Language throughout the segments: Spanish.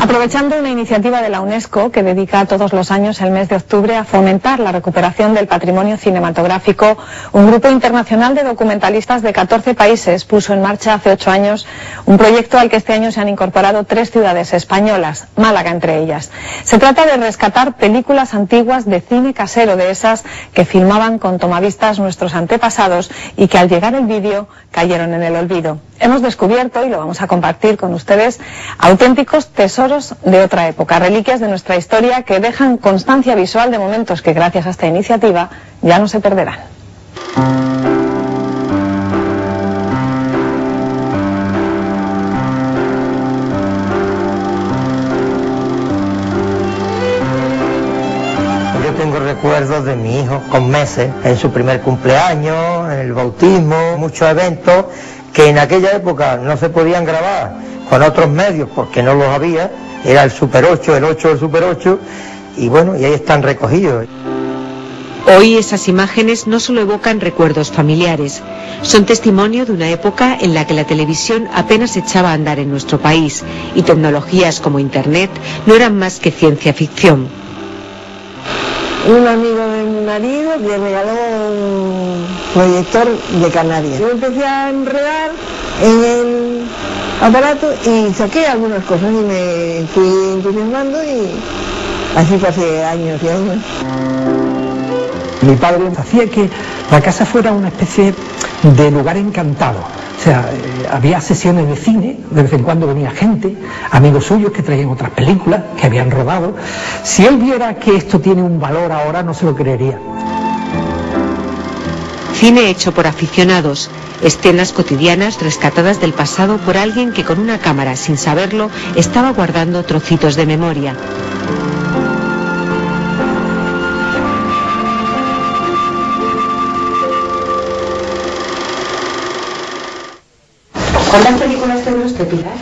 Aprovechando una iniciativa de la UNESCO que dedica todos los años el mes de octubre a fomentar la recuperación del patrimonio cinematográfico, un grupo internacional de documentalistas de 14 países puso en marcha hace 8 años un proyecto al que este año se han incorporado 3 ciudades españolas, Málaga entre ellas. Se trata de rescatar películas antiguas de cine casero, de esas que filmaban con tomavistas nuestros antepasados y que al llegar el vídeo cayeron en el olvido. Hemos descubierto, y lo vamos a compartir con ustedes, auténticos tesoros de otra época, reliquias de nuestra historia que dejan constancia visual de momentos que gracias a esta iniciativa ya no se perderán. Yo tengo recuerdos de mi hijo con meses, en su primer cumpleaños, en el bautismo, muchos eventos que en aquella época no se podían grabar con otros medios porque no los había, era el Super 8, el 8 del Super 8, y bueno, y ahí están recogidos. Hoy esas imágenes no solo evocan recuerdos familiares, son testimonio de una época en la que la televisión apenas echaba a andar en nuestro país y tecnologías como Internet no eran más que ciencia ficción. Un amigo de mi marido le regaló un proyector de Canarias. Yo empecé a enredar en el aparato y saqué algunas cosas y me fui entusiasmando y así pasé años y años. Mi padre hacía que la casa fuera una especie de lugar encantado. O sea, había sesiones de cine, de vez en cuando venía gente, amigos suyos que traían otras películas que habían rodado. Si él viera que esto tiene un valor ahora, no se lo creería. Cine hecho por aficionados, escenas cotidianas rescatadas del pasado por alguien que con una cámara, sin saberlo, estaba guardando trocitos de memoria. ¿Cuántas películas tendrá usted, Pilar?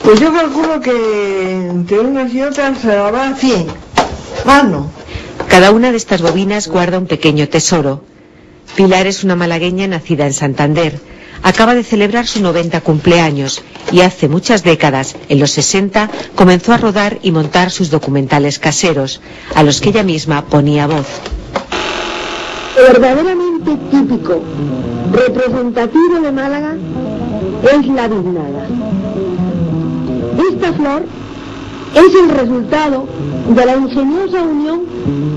Pues yo calculo que entre unas y otras se habrá 100. Más no. Cada una de estas bobinas guarda un pequeño tesoro. Pilar es una malagueña nacida en Santander. Acaba de celebrar su 90 cumpleaños y hace muchas décadas, en los 60, comenzó a rodar y montar sus documentales caseros, a los que ella misma ponía voz. Verdaderamente típico, representativo de Málaga, es la biznaga. Esta flor es el resultado de la ingeniosa unión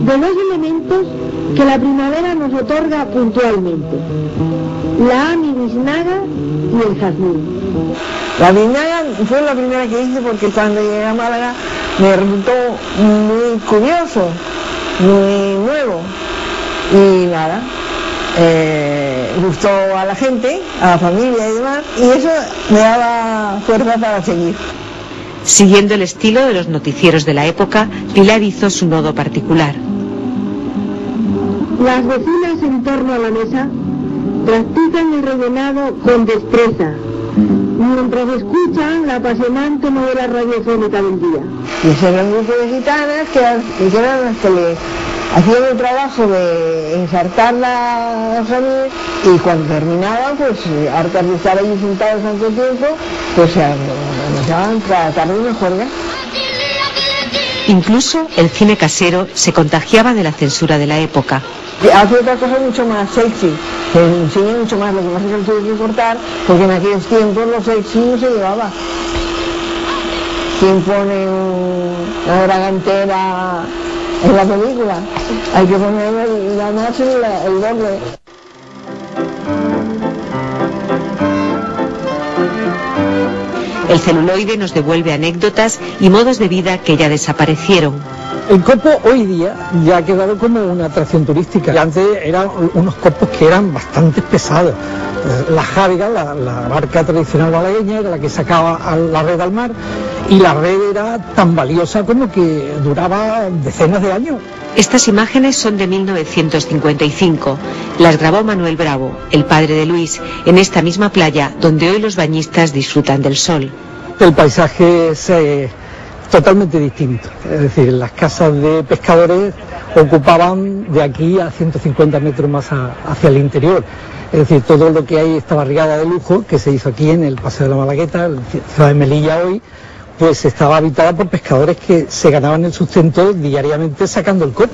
de dos elementos que la primavera nos otorga puntualmente: la amibiznaga y el jazmín. La biznaga fue la primera que hice porque cuando llegué a Málaga me resultó muy curioso, muy nuevo y nada. Gustó a la gente, a la familia y demás, y eso me daba fuerza para seguir. Siguiendo el estilo de los noticieros de la época, Pilar hizo su nodo particular. Las vecinas en torno a la mesa practican el rellenado con destreza, mientras escuchan la apasionante novela radiofónica del día. Y ese era un grupo de gitanas que eran las que le hacían el trabajo de ensartar las ramillas, y cuando terminaban, pues hartas de estar allí sentados tanto tiempo, pues se organizaban para darle una juerga. Incluso el cine casero se contagiaba de la censura de la época. Hace otra cosa mucho más sexy, se enseña mucho más, lo que pasa es que lo tuve que cortar, porque en aquellos tiempos lo sexy no se llevaba. ¿Quién pone una dragantera en la película? Hay que poner la noche el doble. El celuloide nos devuelve anécdotas y modos de vida que ya desaparecieron. El copo hoy día ya ha quedado como una atracción turística. Y antes eran unos copos que eran bastante pesados. La jábega, la barca tradicional malagueña, era la que sacaba la red al mar, y la red era tan valiosa como que duraba decenas de años. Estas imágenes son de 1955. Las grabó Manuel Bravo, el padre de Luis, en esta misma playa donde hoy los bañistas disfrutan del sol. El paisaje es totalmente distinto. Es decir, las casas de pescadores ocupaban de aquí a 150 metros más hacia el interior. Es decir, todo lo que hay, esta barriada de lujo que se hizo aquí en el Paseo de la Malagueta, en la ciudad de Melilla hoy, pues estaba habitada por pescadores que se ganaban el sustento diariamente sacando el copo.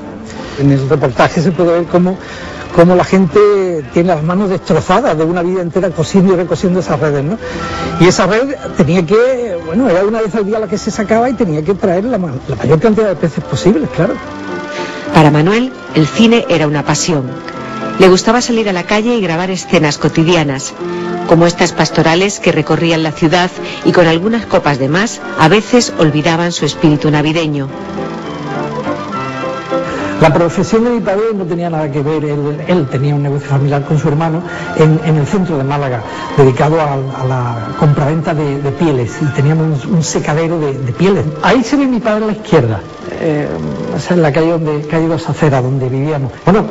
En el reportaje se puede ver cómo la gente tiene las manos destrozadas de una vida entera cosiendo y recosiendo esas redes, ¿no? Y esa red tenía que, bueno, era una vez al día la que se sacaba y tenía que traer la mayor cantidad de peces posibles, claro. Para Manuel, el cine era una pasión. Le gustaba salir a la calle y grabar escenas cotidianas, como estas pastorales que recorrían la ciudad y con algunas copas de más, a veces olvidaban su espíritu navideño. La profesión de mi padre no tenía nada que ver, él tenía un negocio familiar con su hermano en el centro de Málaga, dedicado a la compraventa de pieles, y teníamos un secadero de pieles. Ahí se ve mi padre a la izquierda, esa es la calle Dos Aceras, donde vivíamos. Bueno,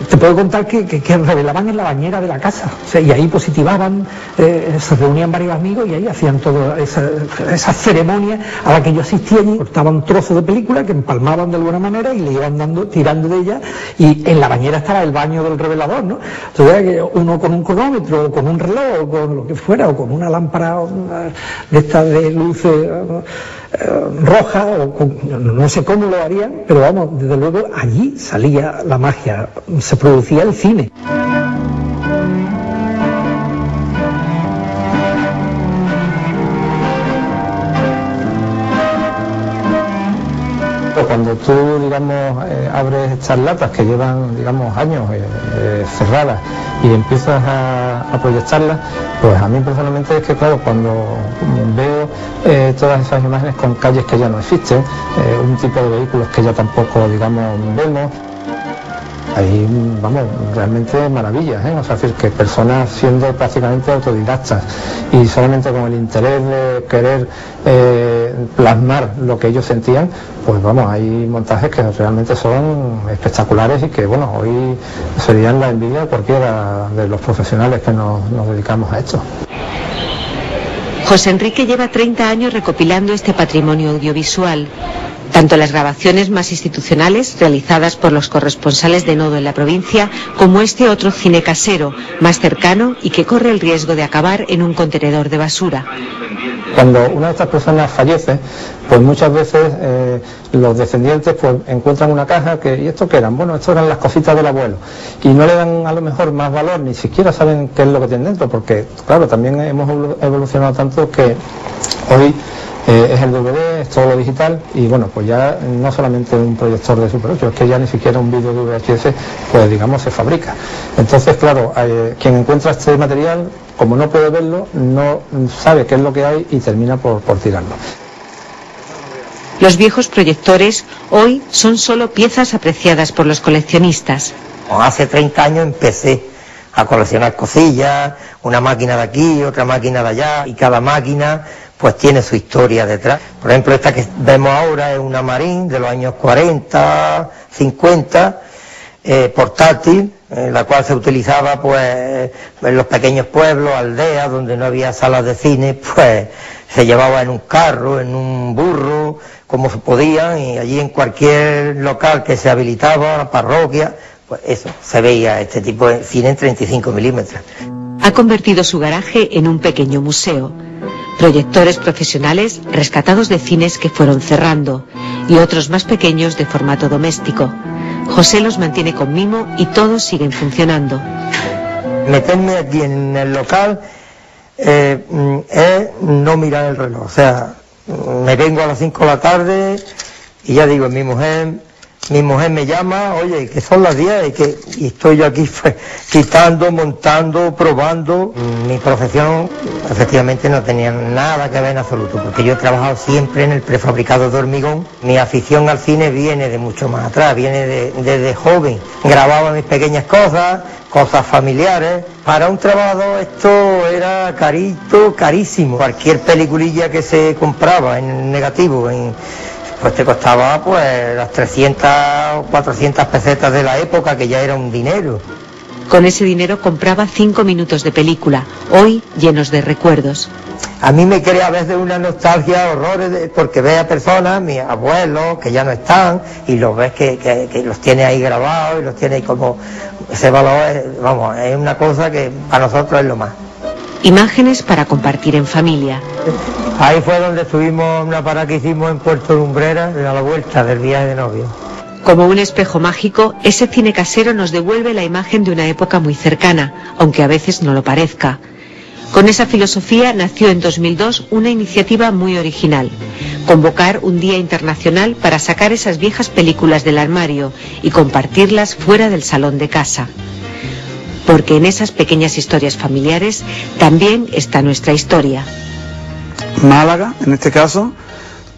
te puedo contar que revelaban en la bañera de la casa, o sea, y ahí positivaban, se reunían varios amigos y ahí hacían toda esa ceremonia a la que yo asistía allí. Cortaban trozos de película que empalmaban de alguna manera y le iban tirando de ella, y en la bañera estaba el baño del revelador, ¿no? Entonces que uno con un cronómetro, o con un reloj, o con lo que fuera, o con una lámpara de estas de luces roja, o no sé cómo lo harían, pero vamos, desde luego allí salía la magia, se producía el cine. Cuando tú, digamos, abres estas latas que llevan, digamos, años cerradas y empiezas a proyectarlas, pues a mí personalmente es que, claro, cuando veo todas esas imágenes con calles que ya no existen, un tipo de vehículos que ya tampoco, digamos, vemos, ahí, vamos, realmente maravillas, ¿eh? O sea, es decir, que personas siendo prácticamente autodidactas y solamente con el interés de querer plasmar lo que ellos sentían, pues vamos, hay montajes que realmente son espectaculares y que, bueno, hoy serían la envidia de cualquiera de los profesionales que nos dedicamos a esto. José Enrique lleva 30 años recopilando este patrimonio audiovisual. Tanto las grabaciones más institucionales, realizadas por los corresponsales de Nodo en la provincia, como este otro cine casero, más cercano y que corre el riesgo de acabar en un contenedor de basura. Cuando una de estas personas fallece, pues muchas veces los descendientes pues encuentran una caja que, ¿y esto qué eran? Bueno, esto eran las cositas del abuelo, y no le dan a lo mejor más valor, ni siquiera saben qué es lo que tienen dentro, porque claro, también hemos evolucionado tanto que hoy es el DVD, es todo lo digital, y bueno, pues ya no solamente un proyector de Super 8, es que ya ni siquiera un vídeo de VHS, pues digamos, se fabrica. Entonces, claro, quien encuentra este material, como no puede verlo, no sabe qué es lo que hay y termina por tirarlo. Los viejos proyectores hoy son solo piezas apreciadas por los coleccionistas. Hace 30 años empecé a coleccionar cosillas, una máquina de aquí, otra máquina de allá, y cada máquina pues tiene su historia detrás. Por ejemplo, esta que vemos ahora es una Marín de los años 40, 50, portátil, la cual se utilizaba pues en los pequeños pueblos, aldeas, donde no había salas de cine, pues se llevaba en un carro, en un burro, como se podía, y allí en cualquier local que se habilitaba, parroquia, pues eso, se veía este tipo de cine en 35 milímetros. Ha convertido su garaje en un pequeño museo. Proyectores profesionales rescatados de cines que fueron cerrando y otros más pequeños de formato doméstico. José los mantiene con mimo y todos siguen funcionando. Meterme aquí en el local es no mirar el reloj, o sea, me vengo a las 5 de la tarde y ya digo, mi mujer me llama, oye, que son las 10 y estoy yo aquí quitando, montando, probando. Mi profesión efectivamente no tenía nada que ver en absoluto, porque yo he trabajado siempre en el prefabricado de hormigón. Mi afición al cine viene de mucho más atrás, viene desde joven. Grababa mis pequeñas cosas familiares. Para un trabajador esto era carísimo. Cualquier peliculilla que se compraba en negativo, pues te costaba pues las 300 o 400 pesetas de la época, que ya era un dinero. Con ese dinero compraba 5 minutos de película, hoy llenos de recuerdos. A mí me crea a veces una nostalgia, horrores, porque ve a personas, mis abuelos, que ya no están, y los ves que los tiene ahí grabados, y los tiene ahí como ese valor, vamos, es una cosa que para nosotros es lo más. imágenes para compartir en familia. Ahí fue donde estuvimos, una parada que hicimos en Puerto Lumbrera, a la vuelta del viaje de novio. Como un espejo mágico, ese cine casero nos devuelve la imagen de una época muy cercana, aunque a veces no lo parezca. Con esa filosofía nació en 2002 una iniciativa muy original: convocar un día internacional para sacar esas viejas películas del armario y compartirlas fuera del salón de casa. Porque en esas pequeñas historias familiares también está nuestra historia. Málaga, en este caso,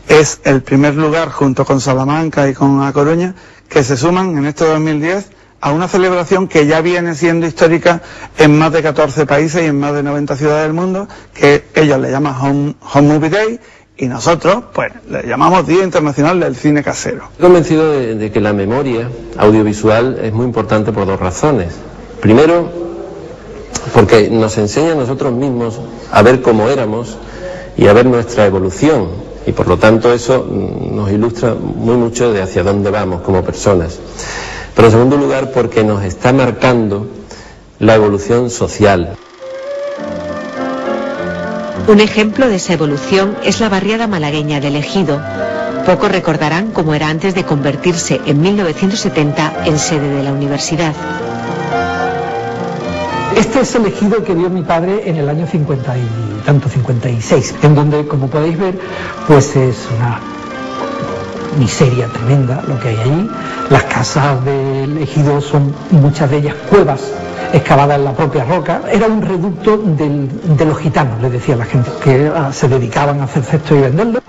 es el primer lugar, junto con Salamanca y con A Coruña, que se suman en este 2010 a una celebración que ya viene siendo histórica en más de 14 países y en más de 90 ciudades del mundo, que ellos le llaman Home Movie Day, y nosotros pues le llamamos Día Internacional del Cine Casero. Estoy convencido de que la memoria audiovisual es muy importante por dos razones. Primero, porque nos enseña a nosotros mismos a ver cómo éramos y a ver nuestra evolución, y por lo tanto eso nos ilustra muy mucho de hacia dónde vamos como personas. Pero en segundo lugar, porque nos está marcando la evolución social. Un ejemplo de esa evolución es la barriada malagueña del Ejido. Pocos recordarán cómo era antes de convertirse en 1970 en sede de la universidad. Este es el ejido que vio mi padre en el año 56, en donde, como podéis ver, pues es una miseria tremenda lo que hay allí. Las casas del ejido son, muchas de ellas, cuevas excavadas en la propia roca. Era un reducto de los gitanos, le decía la gente, que se dedicaban a hacer cestos y venderlos.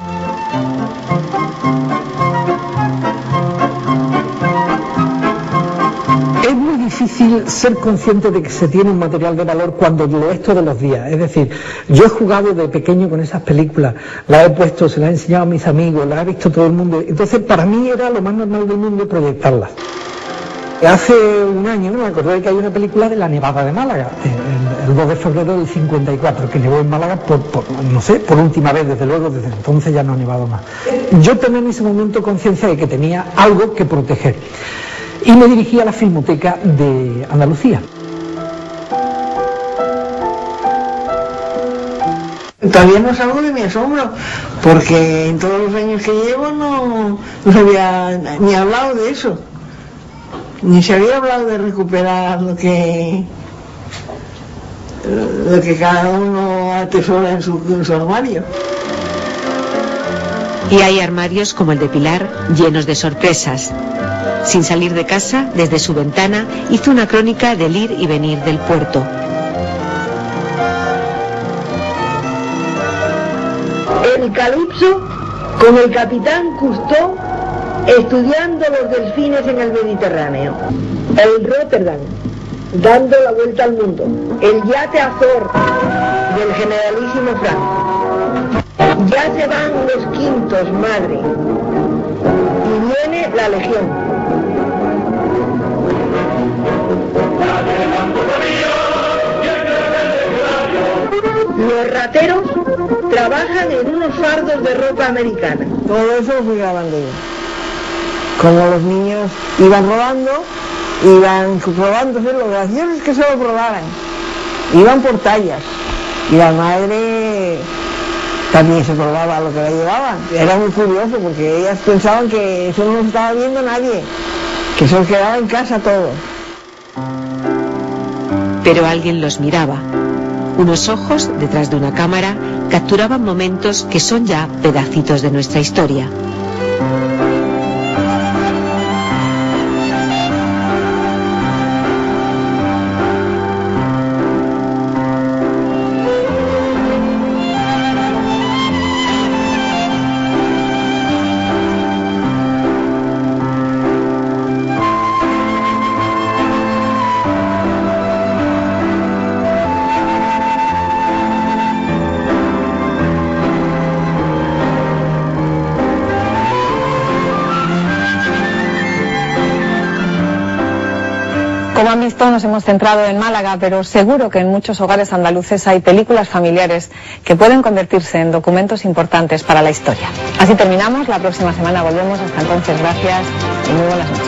Es muy difícil ser consciente de que se tiene un material de valor cuando lo es todos los días. Es decir, yo he jugado de pequeño con esas películas, las he puesto, se las he enseñado a mis amigos, las ha visto todo el mundo. Entonces, para mí era lo más normal del mundo proyectarlas. Hace un año me acordé de que hay una película de la nevada de Málaga, el 2 de febrero del 54, que nevó en Málaga no sé, por última vez, desde luego, desde entonces ya no ha nevado más. Yo tenía en ese momento conciencia de que tenía algo que proteger y me dirigí a la Filmoteca de Andalucía. Todavía no salgo de mi asombro, porque en todos los años que llevo no se había ni hablado de eso. Ni se había hablado de recuperar lo que cada uno atesora en su armario. Y hay armarios como el de Pilar, llenos de sorpresas. Sin salir de casa, desde su ventana, hizo una crónica del ir y venir del puerto. El Calipso, con el capitán Cousteau, estudiando los delfines en el Mediterráneo. El Rotterdam, dando la vuelta al mundo. El yate Azor, del generalísimo Franco. Ya se van los quintos, madre. Y viene la Legión. Los rateros trabajan en unos fardos de ropa americana. Todo eso lo fui grabando yo. Como los niños iban robando, iban probándose, lo gracioso es que se lo probaran. Iban por tallas. Y la madre también se probaba lo que la llevaban. Era muy curioso porque ellas pensaban que eso no lo estaba viendo nadie, que eso quedaba en casa todo. Pero alguien los miraba. Unos ojos, detrás de una cámara, capturaban momentos que son ya pedacitos de nuestra historia. Como han visto, nos hemos centrado en Málaga, pero seguro que en muchos hogares andaluces hay películas familiares que pueden convertirse en documentos importantes para la historia. Así terminamos, la próxima semana volvemos. Hasta entonces, gracias y muy buenas noches.